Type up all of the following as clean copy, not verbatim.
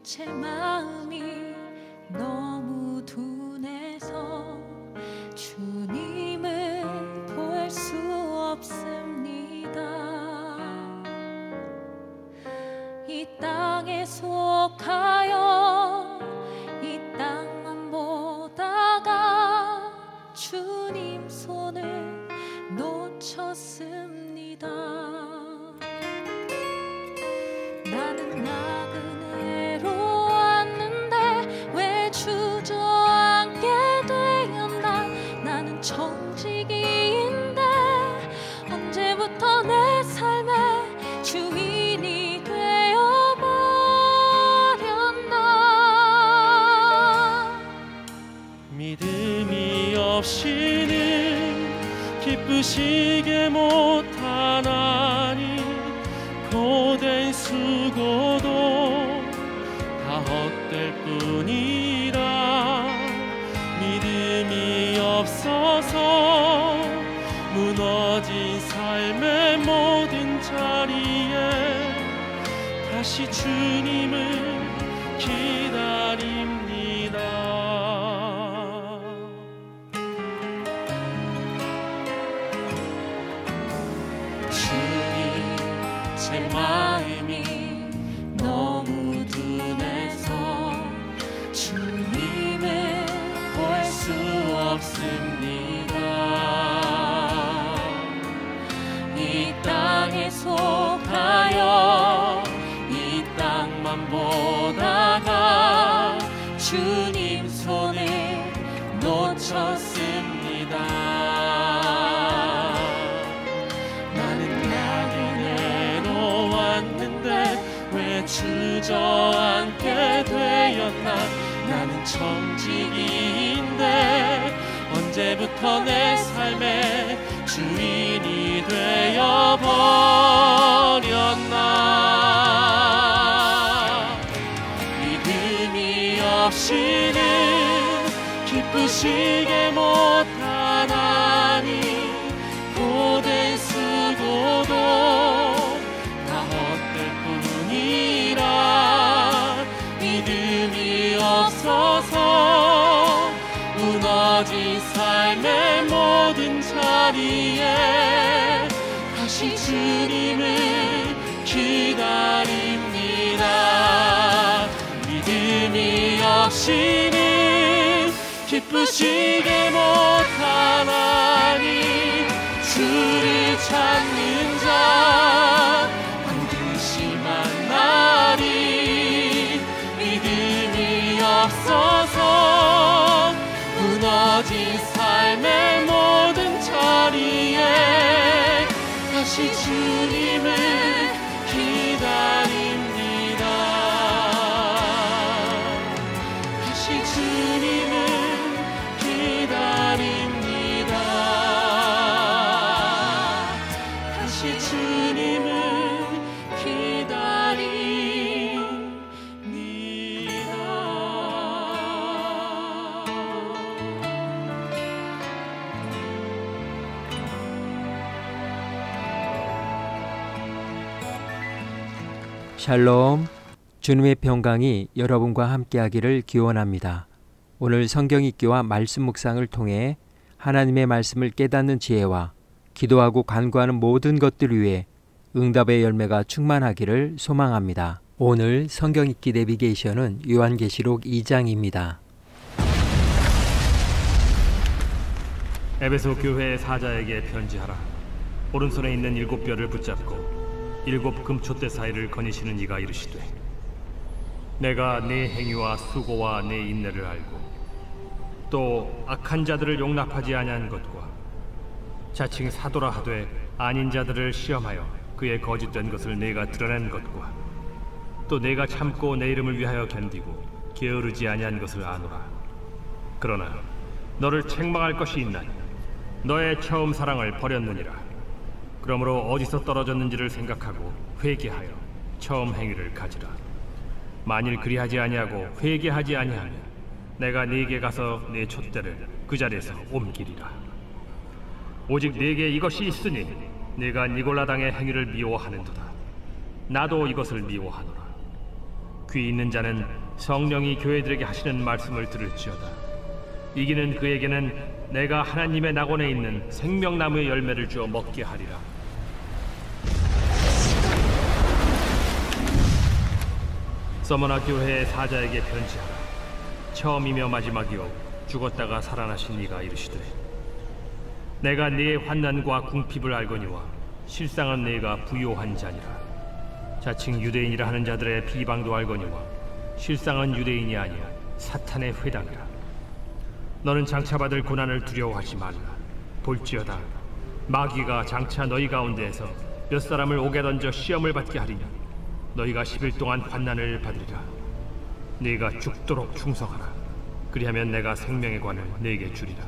제 마음이 너무 둔해서 주님을 볼 수 없습니다. 이 땅에 속하여 이 땅만 보다가 주님 손을 놓쳤습니다. 나는 나그네로 왔는데 왜 주저앉게 되었나. 나는 청지기인데 언제부터 내 삶의 주인이 되어버렸나. 믿음이 없이는 기쁘시게 못하나니 고된 수고도 다 헛될 뿐이라. 믿음이 없어서 무너진 삶의 모든 자리에 다시 주님을 기다립니다. 주님, 제 마음이 너무 둔해서 주님을 볼 수 없습니다. 이 땅에 속하여 이 땅만 보다가 주님 손을 놓쳤습니다. 나는 나그네로 왔는데 왜 주저앉게 되었나. 나는 청지기인데 언제부터 내 삶의 주인이 되어버렸나. 믿음이 없이는 기쁘시게 못하나니 고된 수고도 다 헛될 뿐이라. 믿음이 없어서 무너진 삶의 모든 자리에 다시 주님을 기다립니다. 믿음이 없이는 기쁘시게 못하나니 주를 찾는 자 반드시 만나리. 믿음이 없어서 무너진 삶의 모든 자리에 다시 주님을 기다립니다. 다시 주님을 기다립니다. 다시 주님을 샬롬, 주님의 평강이 여러분과 함께하기를 기원합니다. 오늘 성경 읽기와 말씀 묵상을 통해 하나님의 말씀을 깨닫는 지혜와 기도하고 간구하는 모든 것들 위해 응답의 열매가 충만하기를 소망합니다. 오늘 성경 읽기 내비게이션은 요한계시록 2장입니다. 에베소 교회의 사자에게 편지하라. 오른손에 있는 7뼈를 붙잡고 7 금촛대 사이를 거니시는 이가 이르시되, 내가 네 행위와 수고와 네 인내를 알고 또 악한 자들을 용납하지 아니한 것과 자칭 사도라 하되 아닌 자들을 시험하여 그의 거짓된 것을 내가 드러낸 것과 또 내가 참고 내 이름을 위하여 견디고 게으르지 아니한 것을 아노라. 그러나 너를 책망할 것이 있나니 너의 처음 사랑을 버렸느니라. 그러므로 어디서 떨어졌는지를 생각하고 회개하여 처음 행위를 가지라. 만일 그리하지 아니하고 회개하지 아니하면 내가 네게 가서 네 촛대를 그 자리에서 옮기리라. 오직 네게 이것이 있으니 네가 니골라당의 행위를 미워하는도다. 나도 이것을 미워하노라. 귀 있는 자는 성령이 교회들에게 하시는 말씀을 들을지어다. 이기는 그에게는 내가 하나님의 낙원에 있는 생명나무의 열매를 주어 먹게 하리라. 서머나 교회의 사자에게 편지하라. 처음이며 마지막이요 죽었다가 살아나신 이가 이르시되, 내가 네의 환난과 궁핍을 알거니와 실상은 네가 부요한 자니라. 자칭 유대인이라 하는 자들의 비방도 알거니와 실상은 유대인이 아니야 사탄의 회당이라. 너는 장차 받을 고난을 두려워하지 말라. 볼지어다 마귀가 장차 너희 가운데에서 몇 사람을 옥에 던져 시험을 받게 하리니 너희가 10일 동안 환난을 받으리라. 네가 죽도록 충성하라. 그리하면 내가 생명의 관을 네게 주리라.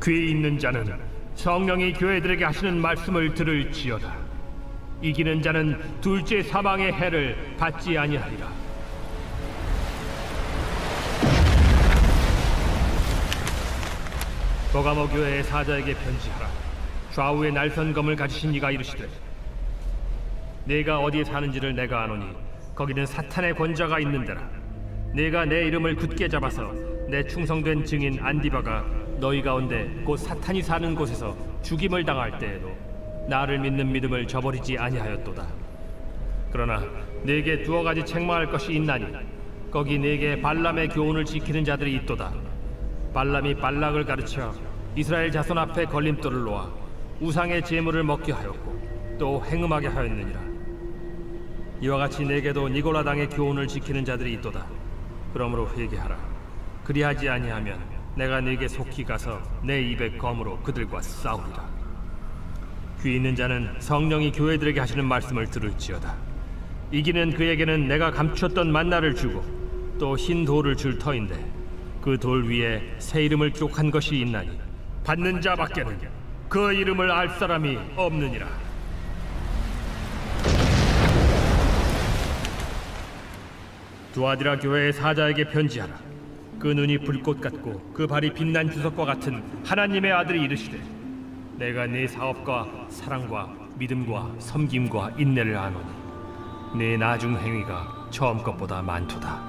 귀 있는 자는 성령이 교회들에게 하시는 말씀을 들을지어다. 이기는 자는 둘째 사망의 해를 받지 아니하리라. 버가모 교회의 사자에게 편지하라. 좌우에 날선 검을 가지신 이가 이르시되, 네가 어디에 사는지를 내가 아노니 거기는 사탄의 권자가 있는 데라. 네가 내 이름을 굳게 잡아서 내 충성된 증인 안디바가 너희 가운데 곧 사탄이 사는 곳에서 죽임을 당할 때에도 나를 믿는 믿음을 저버리지 아니하였도다. 그러나 네게 두어 가지 책망할 것이 있나니 거기 네게 발람의 교훈을 지키는 자들이 있도다. 발람이 발락을 가르쳐 이스라엘 자손 앞에 걸림돌을 놓아 우상의 제물을 먹게 하였고 또 행음하게 하였느니라. 이와 같이 네게도 니골라당의 교훈을 지키는 자들이 있도다. 그러므로 회개하라. 그리하지 아니하면 내가 네게 속히 가서 내 입의 검으로 그들과 싸우리라. 귀 있는 자는 성령이 교회들에게 하시는 말씀을 들을지어다. 이기는 그에게는 내가 감추었던 만나를 주고 또 흰 돌을 줄 터인데 그 돌 위에 새 이름을 기록한 것이 있나니 받는 자밖에는 그 이름을 알 사람이 없느니라. 두아디라 교회의 사자에게 편지하라. 그 눈이 불꽃 같고 그 발이 빛난 주석과 같은 하나님의 아들이 이르시되, 내가 네 사업과 사랑과 믿음과 섬김과 인내를 아노니 네 나중 행위가 처음 것보다 많도다.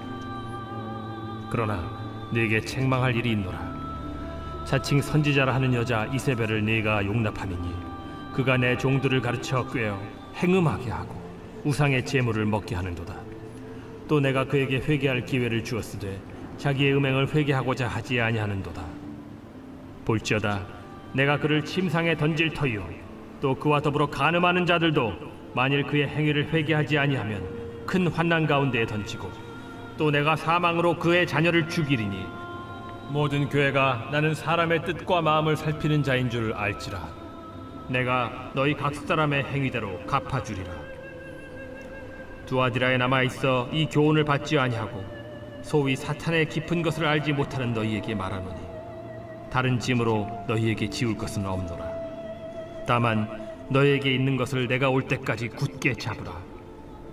그러나 네게 책망할 일이 있노라. 자칭 선지자라 하는 여자 이세벨을 네가 용납하느니 그가 내 종들을 가르쳐 꾀어 행음하게 하고 우상의 제물을 먹게 하는도다. 또 내가 그에게 회개할 기회를 주었으되 자기의 음행을 회개하고자 하지 아니하는도다. 볼지어다 내가 그를 침상에 던질 터이요 또 그와 더불어 간음하는 자들도 만일 그의 행위를 회개하지 아니하면 큰 환난 가운데에 던지고 또 내가 사망으로 그의 자녀를 죽이리니 모든 교회가 나는 사람의 뜻과 마음을 살피는 자인 줄 알지라. 내가 너희 각 사람의 행위대로 갚아주리라. 두아디라에 남아있어 이 교훈을 받지 아니하고 소위 사탄의 깊은 것을 알지 못하는 너희에게 말하노니 다른 짐으로 너희에게 지울 것은 없노라. 다만 너희에게 있는 것을 내가 올 때까지 굳게 잡으라.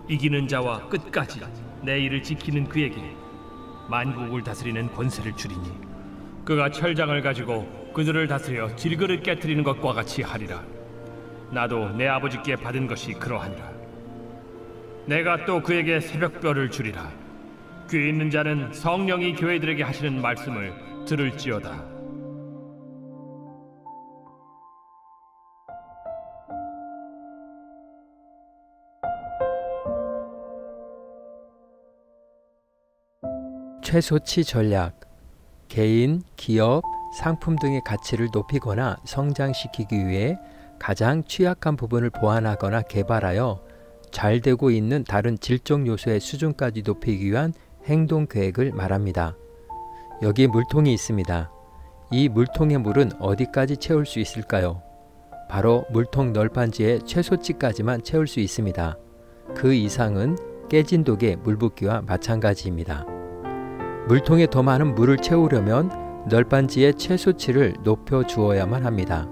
이기는 자와 끝까지 내 일을 지키는 그에게 만국을 다스리는 권세를 주리니 그가 철장을 가지고 그들을 다스려 질그릇 깨트리는 것과 같이 하리라. 나도 내 아버지께 받은 것이 그러하니라. 내가 또 그에게 새벽별을 주리라. 귀 있는 자는 성령이 교회들에게 하시는 말씀을 들을지어다. 최소치 전략. 개인, 기업, 상품 등의 가치를 높이거나 성장시키기 위해 가장 취약한 부분을 보완하거나 개발하여 잘 되고 있는 다른 질적 요소의 수준까지 높이기 위한 행동 계획을 말합니다. 여기에 물통이 있습니다. 이 물통의 물은 어디까지 채울 수 있을까요? 바로 물통 널판지의 최소치까지만 채울 수 있습니다. 그 이상은 깨진 독에 물 붓기와 마찬가지입니다. 물통에 더 많은 물을 채우려면 널판지의 최소치를 높여 주어야만 합니다.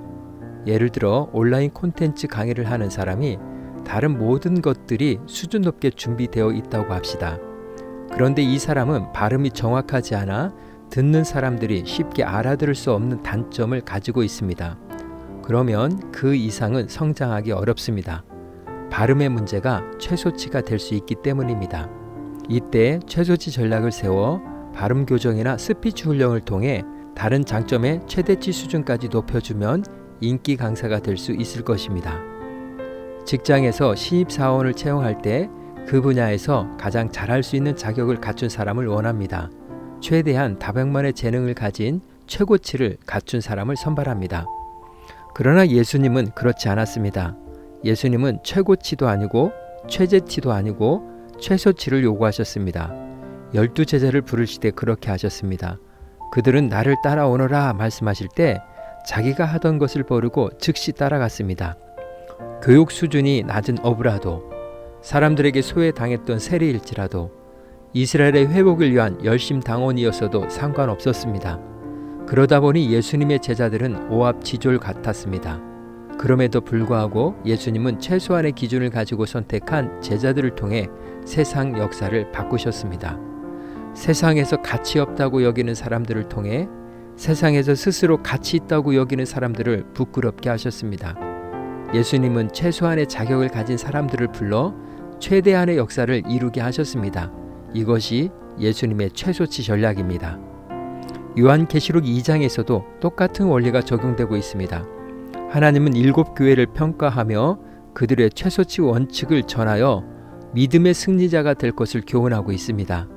예를 들어 온라인 콘텐츠 강의를 하는 사람이 다른 모든 것들이 수준 높게 준비되어 있다고 합시다. 그런데 이 사람은 발음이 정확하지 않아 듣는 사람들이 쉽게 알아들을 수 없는 단점을 가지고 있습니다. 그러면 그 이상은 성장하기 어렵습니다. 발음의 문제가 최소치가 될 수 있기 때문입니다. 이때 최소치 전략을 세워 발음 교정이나 스피치 훈련을 통해 다른 장점의 최대치 수준까지 높여주면 인기 강사가 될 수 있을 것입니다. 직장에서 신입사원을 채용할 때 그 분야에서 가장 잘할 수 있는 자격을 갖춘 사람을 원합니다. 최대한 다백만의 재능을 가진 최고치를 갖춘 사람을 선발합니다. 그러나 예수님은 그렇지 않았습니다. 예수님은 최고치도 아니고 최제치도 아니고 최소치를 요구하셨습니다. 12제자를 부르실 때 그렇게 하셨습니다. 그들은 나를 따라오너라 말씀하실 때 자기가 하던 것을 버리고 즉시 따라갔습니다. 교육 수준이 낮은 어부라도, 사람들에게 소외당했던 세리일지라도, 이스라엘의 회복을 위한 열심 당원이었어도 상관없었습니다. 그러다 보니 예수님의 제자들은 오합지졸 같았습니다. 그럼에도 불구하고 예수님은 최소한의 기준을 가지고 선택한 제자들을 통해 세상 역사를 바꾸셨습니다. 세상에서 가치 없다고 여기는 사람들을 통해 세상에서 스스로 가치 있다고 여기는 사람들을 부끄럽게 하셨습니다. 예수님은 최소한의 자격을 가진 사람들을 불러 최대한의 역사를 이루게 하셨습니다. 이것이 예수님의 최소치 전략입니다. 요한계시록 2장에서도 똑같은 원리가 적용되고 있습니다. 하나님은 7교회를 평가하며 그들의 최소치 원칙을 전하여 믿음의 승리자가 될 것을 교훈하고 있습니다.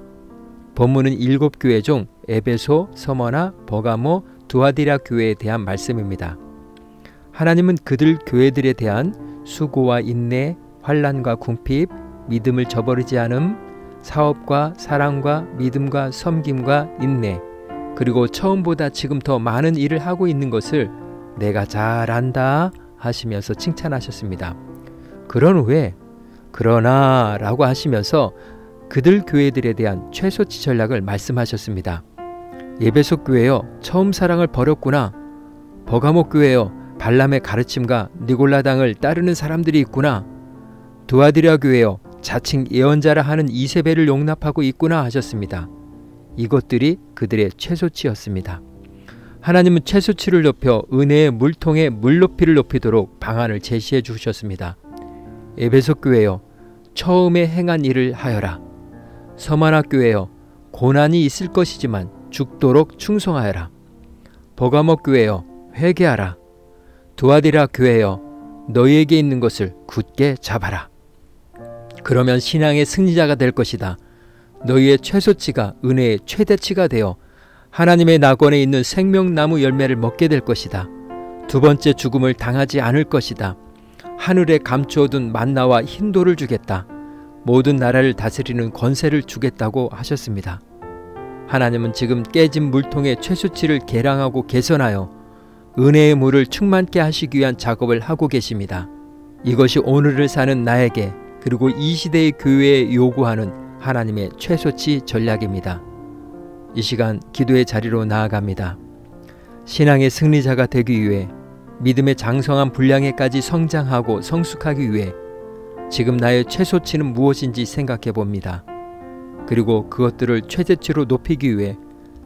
본문은 7교회 중 에베소, 서머나, 버가모, 두아디라 교회에 대한 말씀입니다. 하나님은 그들 교회들에 대한 수고와 인내, 환난과 궁핍, 믿음을 저버리지 않음, 사업과 사랑과 믿음과 섬김과 인내, 그리고 처음보다 지금 더 많은 일을 하고 있는 것을 내가 잘 안다 하시면서 칭찬하셨습니다. 그런 후에 그러나 라고 하시면서 그들 교회들에 대한 최소치 전략을 말씀하셨습니다. 에베소 교회여 처음 사랑을 버렸구나. 버가모 교회여 발람의 가르침과 니골라당을 따르는 사람들이 있구나. 두아디라 교회여 자칭 예언자라 하는 이세벨을 용납하고 있구나 하셨습니다. 이것들이 그들의 최소치였습니다. 하나님은 최소치를 높여 은혜의 물통의 물높이를 높이도록 방안을 제시해 주셨습니다. 에베소 교회여 처음에 행한 일을 하여라. 서마나 교회여 고난이 있을 것이지만 죽도록 충성하여라. 버가모 교회여 회개하라. 두아디라 교회여 너희에게 있는 것을 굳게 잡아라. 그러면 신앙의 승리자가 될 것이다. 너희의 최소치가 은혜의 최대치가 되어 하나님의 낙원에 있는 생명나무 열매를 먹게 될 것이다. 두 번째 죽음을 당하지 않을 것이다. 하늘에 감추어둔 만나와 흰돌을 주겠다. 모든 나라를 다스리는 권세를 주겠다고 하셨습니다. 하나님은 지금 깨진 물통의 최소치를 개량하고 개선하여 은혜의 물을 충만케 하시기 위한 작업을 하고 계십니다. 이것이 오늘을 사는 나에게 그리고 이 시대의 교회에 요구하는 하나님의 최소치 전략입니다. 이 시간 기도의 자리로 나아갑니다. 신앙의 승리자가 되기 위해 믿음의 장성한 분량에까지 성장하고 성숙하기 위해 지금 나의 최소치는 무엇인지 생각해 봅니다. 그리고 그것들을 최대치로 높이기 위해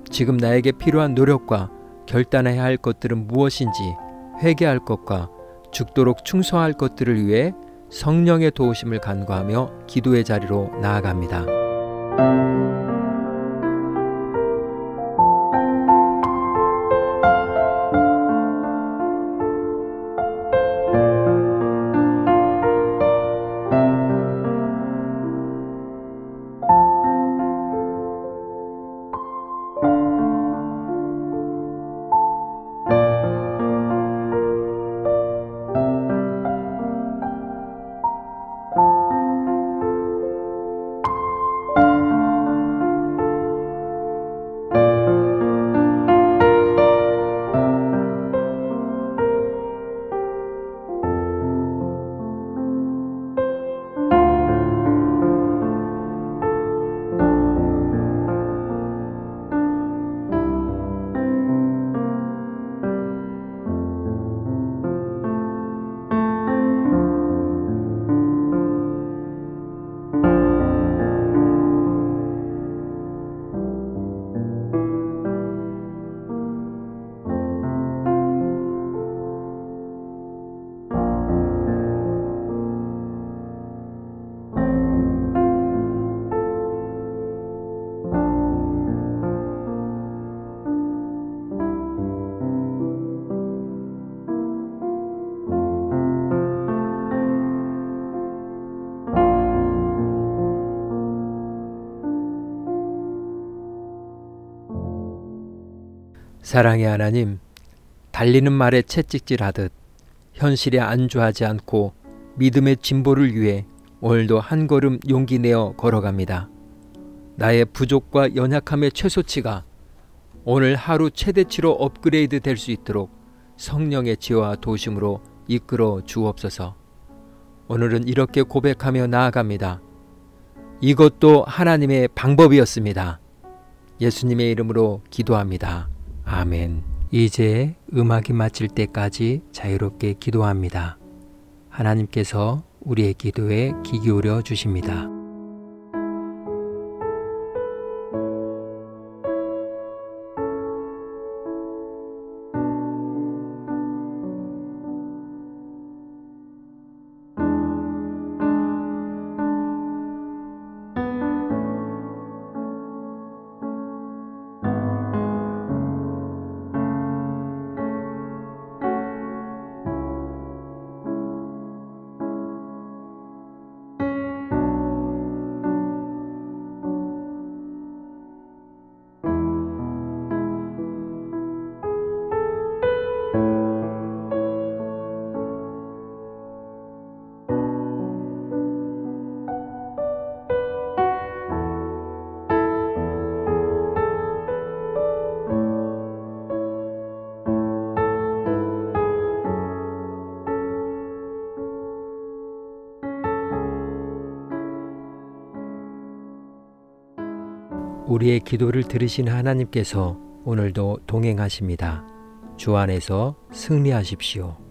지금 나에게 필요한 노력과 결단해야 할 것들은 무엇인지 회개할 것과 죽도록 충성할 것들을 위해 성령의 도우심을 간구하며 기도의 자리로 나아갑니다. 사랑의 하나님, 달리는 말에 채찍질하듯 현실에 안주하지 않고 믿음의 진보를 위해 오늘도 한 걸음 용기 내어 걸어갑니다. 나의 부족과 연약함의 최소치가 오늘 하루 최대치로 업그레이드 될 수 있도록 성령의 지혜와 도심으로 이끌어 주옵소서. 오늘은 이렇게 고백하며 나아갑니다. 이것도 하나님의 방법이었습니다. 예수님의 이름으로 기도합니다. 아멘. 이제 음악이 마칠 때까지 자유롭게 기도합니다. 하나님께서 우리의 기도에 귀 기울여 주십니다. 우리의 기도를 들으신 하나님께서 오늘도 동행하십니다. 주 안에서 승리하십시오.